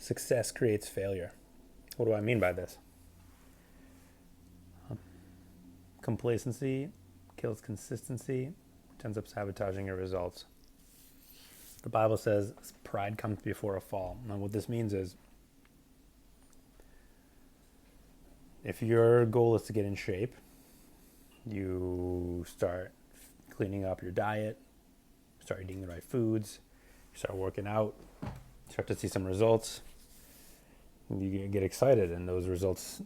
success creates failure. What do I mean by this? Complacency kills consistency, which ends up sabotaging your results. The Bible says pride comes before a fall. Now, what this means is if your goal is to get in shape, you start cleaning up your diet, start eating the right foods, you start working out, start to see some results. You get excited, and those results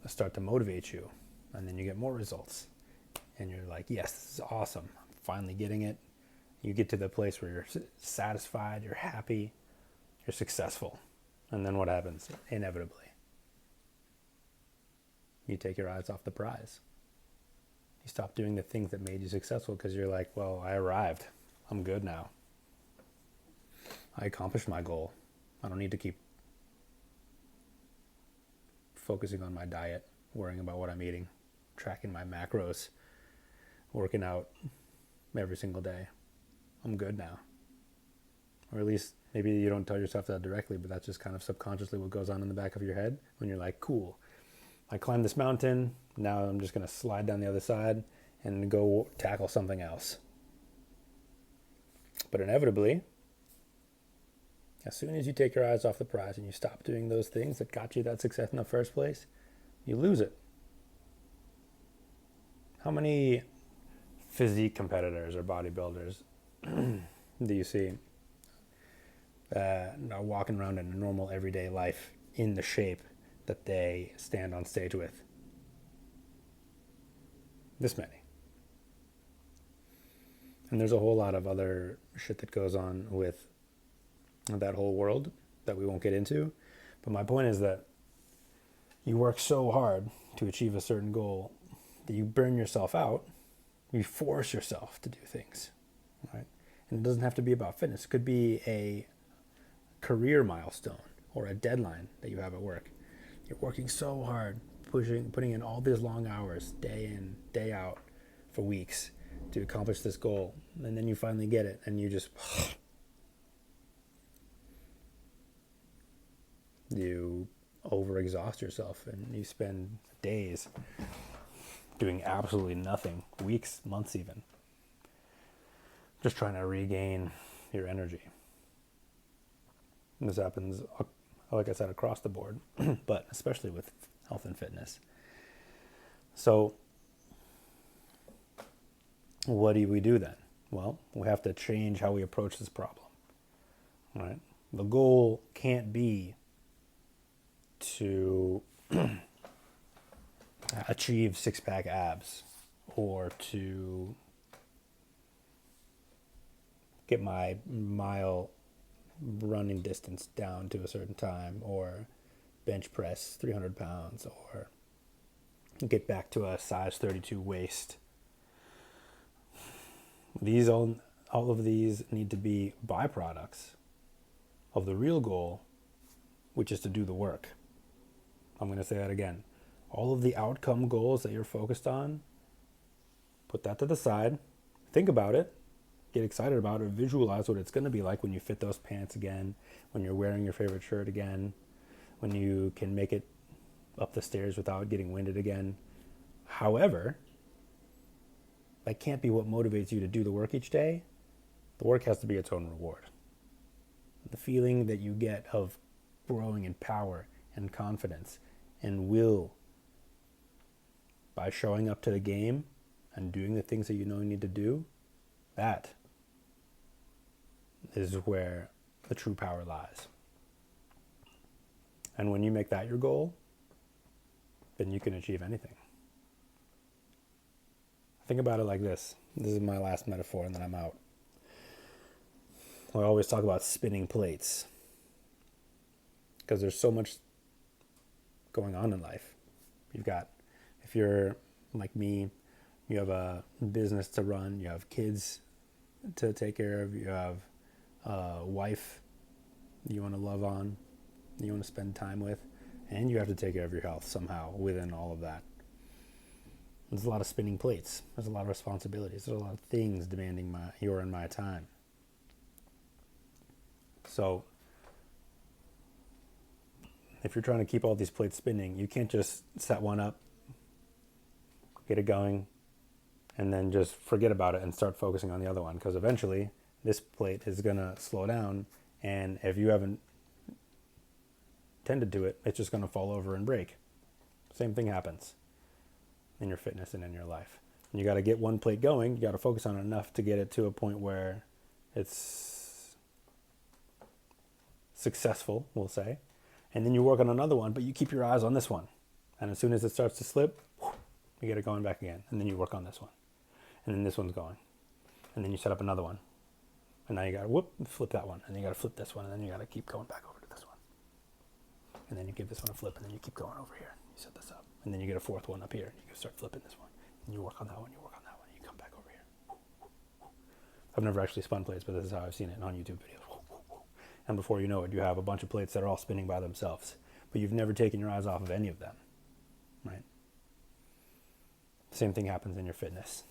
start to motivate you. And then you get more results. And you're like, yes, this is awesome. I'm finally getting it. You get to the place where you're satisfied, you're happy, you're successful. And then what happens? Inevitably, you take your eyes off the prize. You stop doing the things that made you successful because you're like, well, I arrived. I'm good now. I accomplished my goal. I don't need to keep focusing on my diet, worrying about what I'm eating, tracking my macros, working out every single day. I'm good now. Or at least maybe you don't tell yourself that directly, but that's just kind of subconsciously what goes on in the back of your head when you're like, cool, I climbed this mountain, now I'm just going to slide down the other side and go tackle something else. But inevitably, as soon as you take your eyes off the prize and you stop doing those things that got you that success in the first place, you lose it. How many physique competitors or bodybuilders do you see that are walking around in a normal everyday life in the shape that they stand on stage with? This many. And there's a whole lot of other shit that goes on with that whole world that we won't get into. But my point is that you work so hard to achieve a certain goal that you burn yourself out. You force yourself to do things, right? And it doesn't have to be about fitness. It could be a career milestone or a deadline that you have at work. You're working so hard, putting in all these long hours, day in, day out, for weeks to accomplish this goal. And then you finally get it, and you just... you overexhaust yourself, and you spend days doing absolutely nothing, weeks, months even, just trying to regain your energy. And this happens, like I said, across the board, but especially with health and fitness. So what do we do then? Well, we have to change how we approach this problem, right? The goal can't be to achieve six-pack abs or to get my mile running distance down to a certain time, or bench press 300 pounds, or get back to a size 32 waist. All of these need to be byproducts of the real goal, which is to do the work. I'm going to say that again. All of the outcome goals that you're focused on, put that to the side. Think about it. Get excited about it. Visualize what it's going to be like when you fit those pants again, when you're wearing your favorite shirt again, when you can make it up the stairs without getting winded again. However, that can't be what motivates you to do the work each day. The work has to be its own reward. The feeling that you get of growing in power and confidence and will by showing up to the game and doing the things that you know you need to do, that is where the true power lies. And when you make that your goal, then you can achieve anything. Think about it like this. This is my last metaphor, and then I'm out. I always talk about spinning plates because there's so much going on in life. If you're like me, you have a business to run, you have kids to take care of, you have a wife you want to love on, you want to spend time with, and you have to take care of your health somehow within all of that. There's a lot of spinning plates. There's a lot of responsibilities. There's a lot of things demanding your and my time. So if you're trying to keep all these plates spinning, you can't just set one up, get it going, and then just forget about it and start focusing on the other one, because eventually this plate is going to slow down, and if you haven't tended to it, it's just going to fall over and break. Same thing happens in your fitness and in your life. And you got to get one plate going. You got to focus on it enough to get it to a point where it's successful, we'll say. And then you work on another one, but you keep your eyes on this one. And as soon as it starts to slip, you get it going back again. And then you work on this one. And then this one's going. And then you set up another one. And now you got to flip that one. And then you got to flip this one. And then you got to keep going back over to this one. And then you give this one a flip. And then you keep going over here. You set this up. And then you get a fourth one up here. You can start flipping this one. And you work on that one. You work on that one. And you come back over here. I've never actually spun plates, but this is how I've seen it on YouTube videos. And before you know it, you have a bunch of plates that are all spinning by themselves. But you've never taken your eyes off of any of them. Right? Same thing happens in your fitness.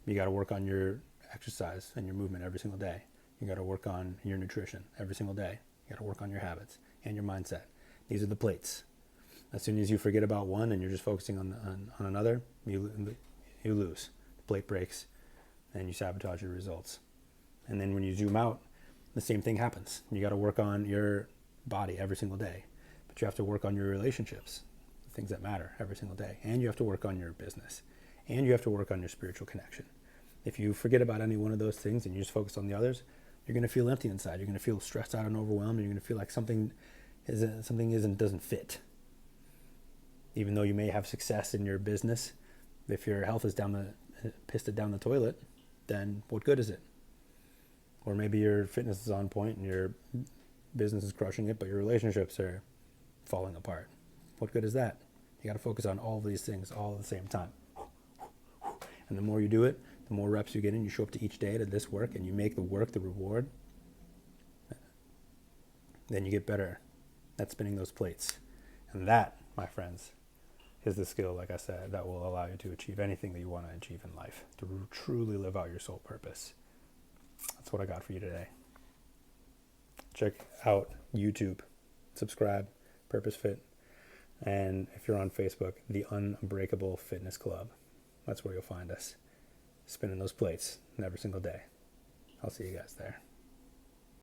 You got to work on your exercise and your movement every single day. You got to work on your nutrition every single day. You got to work on your habits and your mindset. These are the plates. As soon as you forget about one and you're just focusing on another, you lose. The plate breaks and you sabotage your results. And then when you zoom out, the same thing happens. You got to work on your body every single day. But you have to work on your relationships, the things that matter every single day. And you have to work on your business. And you have to work on your spiritual connection. If you forget about any one of those things and you just focus on the others, you're going to feel empty inside. You're going to feel stressed out and overwhelmed. And you're going to feel like something doesn't fit. Even though you may have success in your business, if your health is pissed down the toilet, then what good is it? Or maybe your fitness is on point and your business is crushing it, but your relationships are falling apart. What good is that? You got to focus on all of these things all at the same time. And the more you do it, the more reps you get in, you show up to each day to this work, and you make the work the reward, then you get better at spinning those plates. And that, my friends, is the skill, like I said, that will allow you to achieve anything that you want to achieve in life, to truly live out your soul purpose. That's what I got for you today. Check out YouTube, subscribe, Purpose Fit, and if you're on Facebook, the Unbreakable Fitness Club. That's where you'll find us, spinning those plates every single day. I'll see you guys there.